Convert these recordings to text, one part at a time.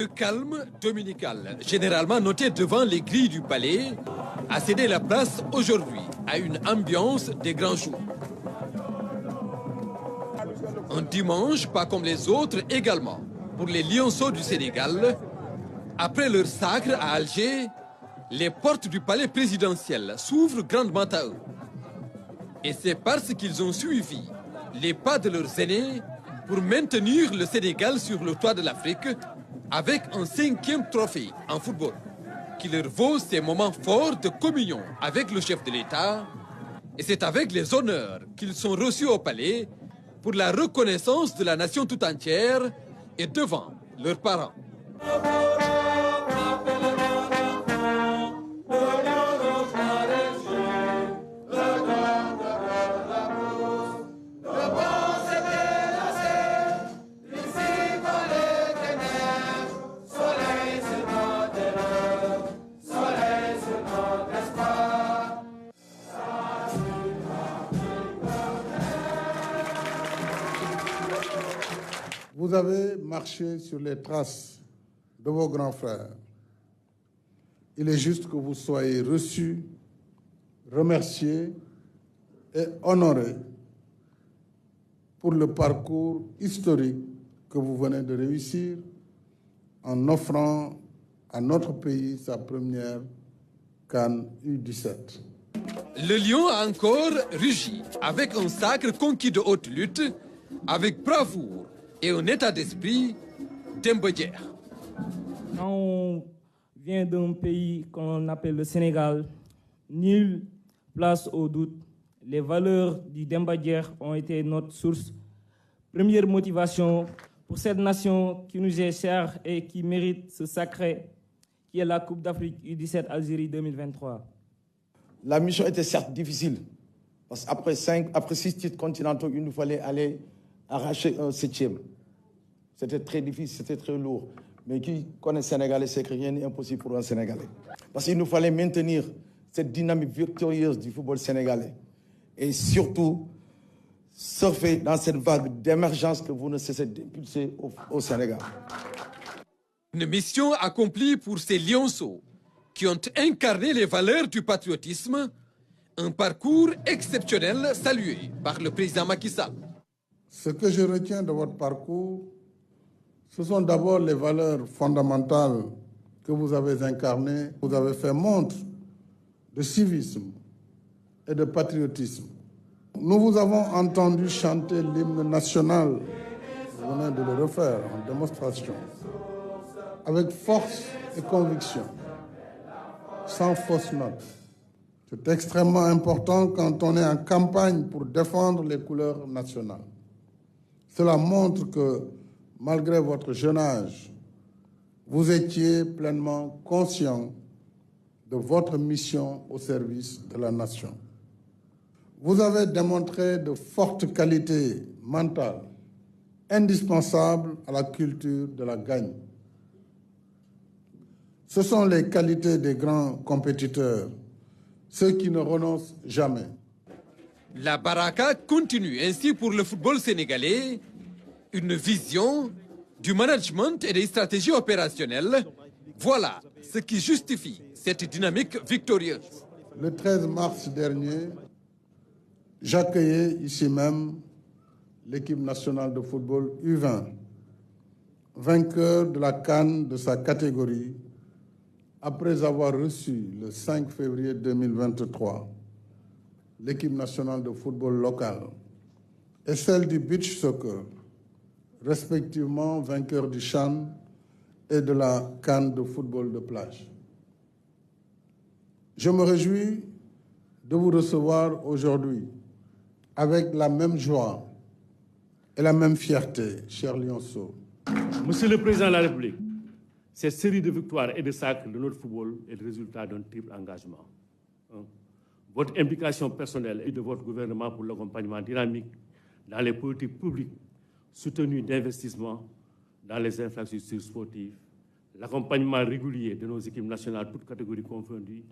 Le calme dominical, généralement noté devant les grilles du palais, a cédé la place aujourd'hui à une ambiance des grands jours. Un dimanche, pas comme les autres également, pour les lionceaux du Sénégal. Après leur sacre à Alger, les portes du palais présidentiel s'ouvrent grandement à eux. Et c'est parce qu'ils ont suivi les pas de leurs aînés pour maintenir le Sénégal sur le toit de l'Afrique avec un 5e trophée en football qui leur vaut ces moments forts de communion avec le chef de l'État. Et c'est avec les honneurs qu'ils sont reçus au palais pour la reconnaissance de la nation tout entière et devant leurs parents. Vous avez marché sur les traces de vos grands frères. Il est juste que vous soyez reçus, remerciés et honorés pour le parcours historique que vous venez de réussir en offrant à notre pays sa première CAN U17. Le lion a encore rugi avec un sacre conquis de haute lutte, avec bravoure et un état d'esprit Demba Dier. Quand on vient d'un pays qu'on appelle le Sénégal, nulle place au doute. Les valeurs du Demba Dier ont été notre source, première motivation pour cette nation qui nous est chère et qui mérite ce sacré qui est la Coupe d'Afrique U17 Algérie 2023. La mission était certes difficile, parce qu'après 6 titres continentaux, il nous fallait aller arracher un 7e. C'était très difficile, c'était très lourd. Mais qui connaît Sénégalais sait que rien n'est impossible pour un Sénégalais. Parce qu'il nous fallait maintenir cette dynamique victorieuse du football sénégalais. Et surtout, surfer dans cette vague d'émergence que vous ne cessez d'impulser au Sénégal. Une mission accomplie pour ces lionceaux qui ont incarné les valeurs du patriotisme, un parcours exceptionnel salué par le président Macky Sall. Ce que je retiens de votre parcours, ce sont d'abord les valeurs fondamentales que vous avez incarnées. Vous avez fait montre de civisme et de patriotisme. Nous vous avons entendu chanter l'hymne national. Vous venez de le refaire en démonstration, avec force et conviction, sans fausse note. C'est extrêmement important quand on est en campagne pour défendre les couleurs nationales. Cela montre que, malgré votre jeune âge, vous étiez pleinement conscient de votre mission au service de la nation. Vous avez démontré de fortes qualités mentales, indispensables à la culture de la gagne. Ce sont les qualités des grands compétiteurs, ceux qui ne renoncent jamais. La baraka continue ainsi pour le football sénégalais, une vision du management et des stratégies opérationnelles. Voilà ce qui justifie cette dynamique victorieuse. Le 13 mars dernier, j'accueillais ici même l'équipe nationale de football U20, vainqueur de la CAN de sa catégorie, après avoir reçu le 5 février 2023 l'équipe nationale de football locale et celle du beach soccer, respectivement vainqueur du CHAN et de la CAN de football de plage. Je me réjouis de vous recevoir aujourd'hui avec la même joie et la même fierté, cher Lionceau. Monsieur le Président de la République, cette série de victoires et de sacres de notre football est le résultat d'un triple engagement. Votre implication personnelle et de votre gouvernement pour l'accompagnement dynamique dans les politiques publiques soutenues d'investissement dans les infrastructures sportives, l'accompagnement régulier de nos équipes nationales, toutes catégories confondues,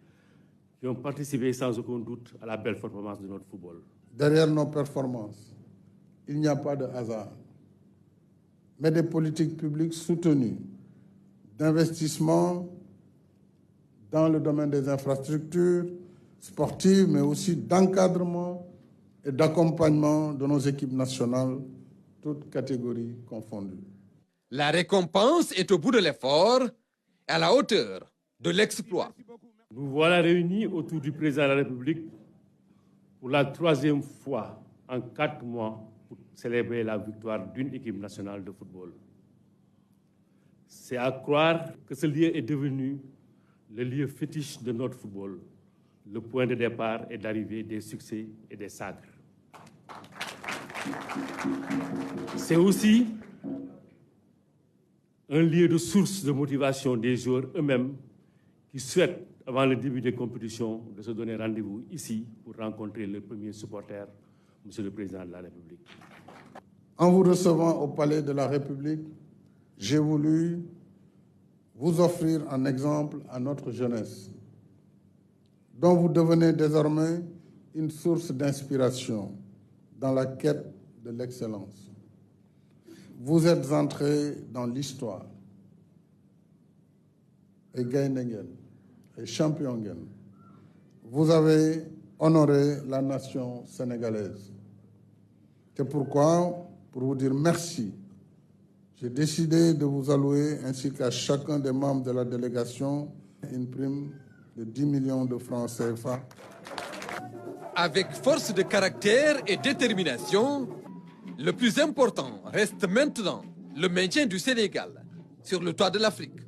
qui ont participé sans aucun doute à la belle performance de notre football. Derrière nos performances, il n'y a pas de hasard, mais des politiques publiques soutenues, d'investissement dans le domaine des infrastructures sportives, mais aussi d'encadrement et d'accompagnement de nos équipes nationales, toutes catégories confondues. La récompense est au bout de l'effort, à la hauteur de l'exploit. Nous voilà réunis autour du président de la République pour la 3e fois en 4 mois pour célébrer la victoire d'une équipe nationale de football. C'est à croire que ce lieu est devenu le lieu fétiche de notre football, le point de départ et d'arrivée des succès et des sacres. C'est aussi un lieu de source de motivation des joueurs eux-mêmes qui souhaitent, avant le début des compétitions, de se donner rendez-vous ici pour rencontrer le premier supporter, Monsieur le Président de la République. En vous recevant au Palais de la République, j'ai voulu vous offrir un exemple à notre jeunesse, dont vous devenez désormais une source d'inspiration dans la quête de l'excellence. Vous êtes entrés dans l'histoire et Gayndengen et Championgen. Vous avez honoré la nation sénégalaise. C'est pourquoi, pour vous dire merci, j'ai décidé de vous allouer, ainsi qu'à chacun des membres de la délégation, une prime de 10 millions de francs CFA. Avec force de caractère et détermination, le plus important reste maintenant le maintien du Sénégal sur le toit de l'Afrique.